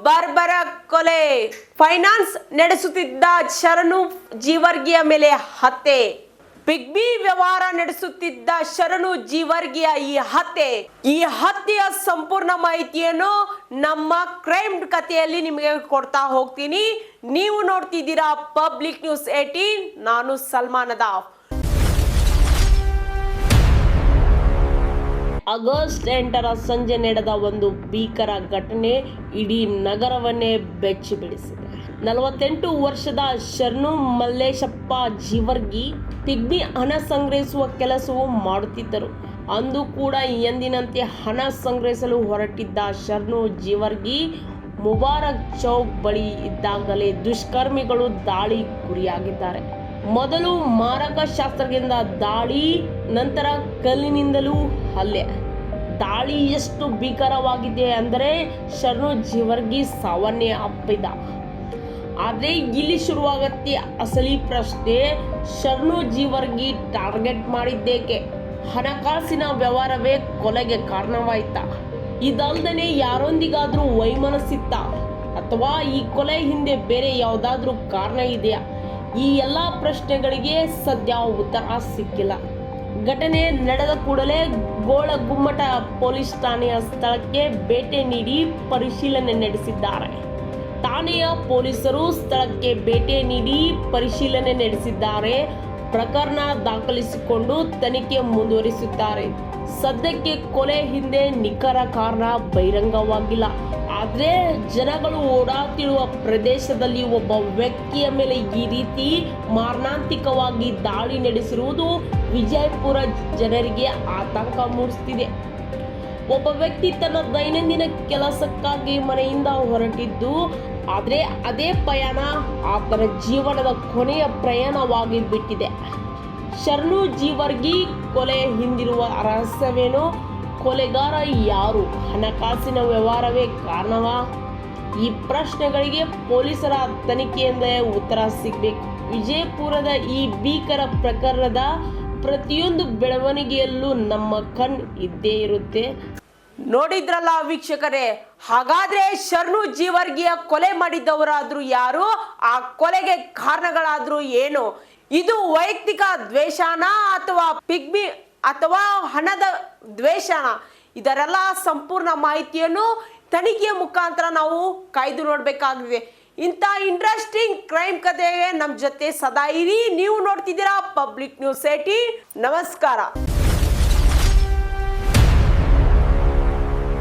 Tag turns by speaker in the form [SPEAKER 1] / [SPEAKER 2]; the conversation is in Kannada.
[SPEAKER 1] ಬರ್ಬರ ಕೊಲೆ. ಫೈನಾನ್ಸ್ ನಡೆಸುತ್ತಿದ್ದ ಶರಣು ಜೀವರ್ಗಿಯ ಮೇಲೆ ಹತ್ಯೆ. ಬಿಗ್ ಬಿ ವ್ಯವಹಾರ ನಡೆಸುತ್ತಿದ್ದ ಶರಣು ಜೀವರ್ಗಿಯ ಈ ಹತ್ಯೆಯ ಸಂಪೂರ್ಣ ಮಾಹಿತಿಯನ್ನು ನಮ್ಮ ಕ್ರೈಮ್ ಕಥೆಯಲ್ಲಿ ನಿಮಗೆ ಕೊಡ್ತಾ ಹೋಗ್ತೀನಿ. ನೀವು ನೋಡ್ತಿದ್ದೀರಾ ಪಬ್ಲಿಕ್ ನ್ಯೂಸ್ 18. ನಾನು ಸಲ್ಮಾನ್ ಅದಾಫ್. ಆಗಸ್ಟ್ 8ರ ಸಂಜೆ ನಡೆದ ಒಂದು ಭೀಕರ ಘಟನೆ ಇಡೀ ನಗರವನ್ನೇ ಬೆಚ್ಚಿ ಬೀಳಿಸಿದೆ. 48 ವರ್ಷದ ಶರಣು ಮಲ್ಲೇಶಪ್ಪ ಜೀವರ್ಗಿ ಪಿಗ್ಮಿ ಹಣ ಸಂಗ್ರಹಿಸುವ ಕೆಲಸವು ಮಾಡುತ್ತಿದ್ದರು. ಅಂದು ಕೂಡ ಎಂದಿನಂತೆ ಹಣ ಸಂಗ್ರಹಿಸಲು ಹೊರಟಿದ್ದ ಶರಣು ಜೀವರ್ಗಿ ಮುಬಾರಕ್ ಚೌಕ್ ಬಳಿ ಇದ್ದಾಗಲೇ ದುಷ್ಕರ್ಮಿಗಳು ದಾಳಿ ಗುರಿಯಾಗಿದ್ದಾರೆ. ಮೊದಲು ಮಾರಕ ಶಾಸ್ತ್ರದಿಂದ ದಾಳಿ, ನಂತರ ಕಲ್ಲಿನಿಂದಲೂ ಹಲ್ಲೆ. ದಾಳಿ ಎಷ್ಟು ಭೀಕರವಾಗಿದೆ ಅಂದರೆ ಶರಣು ಜೀವರ್ಗಿ ಸಾವನ್ನೇ ಅಪ್ಪಿದ. ಆದರೆ ಇಲ್ಲಿ ಶುರುವಾಗತ್ತೆ ಅಸಲಿ ಪ್ರಶ್ನೆ. ಶರಣು ಜೀವರ್ಗಿ ಟಾರ್ಗೆಟ್ ಮಾಡಿದ್ದೇಕೆ? ಹಣಕಾಸಿನ ವ್ಯವಹಾರವೇ ಕೊಲೆಗೆ ಕಾರಣವಾಯ್ತಾ? ಇದಲ್ದೇ ಯಾರೊಂದಿಗಾದ್ರೂ ವೈಮನಸ್ಸಿತ್ತ? ಅಥವಾ ಈ ಕೊಲೆ ಹಿಂದೆ ಬೇರೆ ಯಾವುದಾದ್ರೂ ಕಾರಣ ಇದೆಯಾ? ಈ ಎಲ್ಲ ಪ್ರಶ್ನೆಗಳಿಗೆ ಸದ್ಯ ಉತ್ತರ ಸಿಕ್ಕಿಲ್ಲ. ಘಟನೆ ನಡೆದ ಕೂಡಲೇ ಗೋಳಗುಮ್ಮಟ ಪೊಲೀಸ್ ಠಾಣೆಯ ಸ್ಥಳಕ್ಕೆ ಭೇಟಿ ನೀಡಿ ಪರಿಶೀಲನೆ ನಡೆಸಿದ್ದಾರೆ. ಠಾಣೆಯ ಪೊಲೀಸರು ಸ್ಥಳಕ್ಕೆ ಭೇಟಿ ನೀಡಿ ಪರಿಶೀಲನೆ ನಡೆಸಿದ್ದಾರೆ. ಪ್ರಕರಣ ದಾಖಲಿಸಿಕೊಂಡು ತನಿಖೆ ಮುಂದುವರಿಸುತ್ತಾರೆ. ಸದ್ಯಕ್ಕೆ ಕೊಲೆ ಹಿಂದೆ ನಿಖರ ಕಾರಣ ಬಹಿರಂಗವಾಗಿಲ್ಲ. ಆದರೆ ಜನಗಳು ಓಡಾಡ್ತಿರುವ ಪ್ರದೇಶದಲ್ಲಿ ಒಬ್ಬ ವ್ಯಕ್ತಿಯ ಮೇಲೆ ಈ ರೀತಿ ಮಾರಣಾಂತಿಕವಾಗಿ ದಾಳಿ ನಡೆಸಿರುವುದು ವಿಜಯಪುರ ಜನರಿಗೆ ಆತಂಕ ಮೂಡಿಸುತ್ತಿದೆ. ಒಬ್ಬ ವ್ಯಕ್ತಿ ತನ್ನ ದೈನಂದಿನ ಕೆಲಸಕ್ಕಾಗಿ ಮನೆಯಿಂದ ಹೊರಟಿದ್ದು, ಆದರೆ ಅದೇ ಪಯಣ ಆತನ ಜೀವನದ ಕೊನೆಯ ಪ್ರಯಾಣವಾಗಿ ಬಿಟ್ಟಿದೆ. ಶರಣು ಜೀವರ್ಗಿ ಕೊಲೆ ಹಿಂದಿರುವ ರಹಸ್ಯವೇನು? ಕೊಲೆಗಾರ ಯಾರು? ಹಣಕಾಸಿನ ವ್ಯವಹಾರವೇ ಕಾರಣವಾ? ಈ ಪ್ರಶ್ನೆಗಳಿಗೆ ಪೊಲೀಸರ ತನಿಖೆಯಿಂದ ಉತ್ತರ ಸಿಗಬೇಕು. ವಿಜಯಪುರದ ಈ ಭೀಕರ ಪ್ರಕರಣದ ಪ್ರತಿಯೊಂದು ಬೆಳವಣಿಗೆಯಲ್ಲೂ ನಮ್ಮ ಕಣ್ಣು ಇದ್ದೇ ಇರುತ್ತೆ. ನೋಡಿದ್ರಲ್ಲ ವೀಕ್ಷಕರೇ, ಹಾಗಾದ್ರೆ ಶರಣು ಜೀವರ್ಗಿಯ ಕೊಲೆ ಮಾಡಿದ್ದವರಾದ್ರೂ ಯಾರು? ಆ ಕೊಲೆಗೆ ಕಾರಣಗಳಾದ್ರೂ ಏನು? ಇದು ವೈಯಕ್ತಿಕ ದ್ವೇಷನ ಅಥವಾ ಪಿಗ್ಮಿ ಅಥವಾ ಹಣದ ದ್ವೇಷನ? ಇದರೆಲ್ಲ ಸಂಪೂರ್ಣ ಮಾಹಿತಿಯನ್ನು ತನಿಖೆಯ ಮುಖಾಂತರ ನಾವು ಕಾಯ್ದು ನೋಡಬೇಕಾಗಿದೆ. ಇಂಥ ಇಂಟ್ರೆಸ್ಟಿಂಗ್ ಕ್ರೈಮ್ ಕಥೆಗೆ ನಮ್ಮ ಜೊತೆ ಸದಾ ಇರಿ. ನೀವು ನೋಡ್ತಿದ್ದೀರಾ ಪಬ್ಲಿಕ್ ನ್ಯೂಸ್ 18. ನಮಸ್ಕಾರ.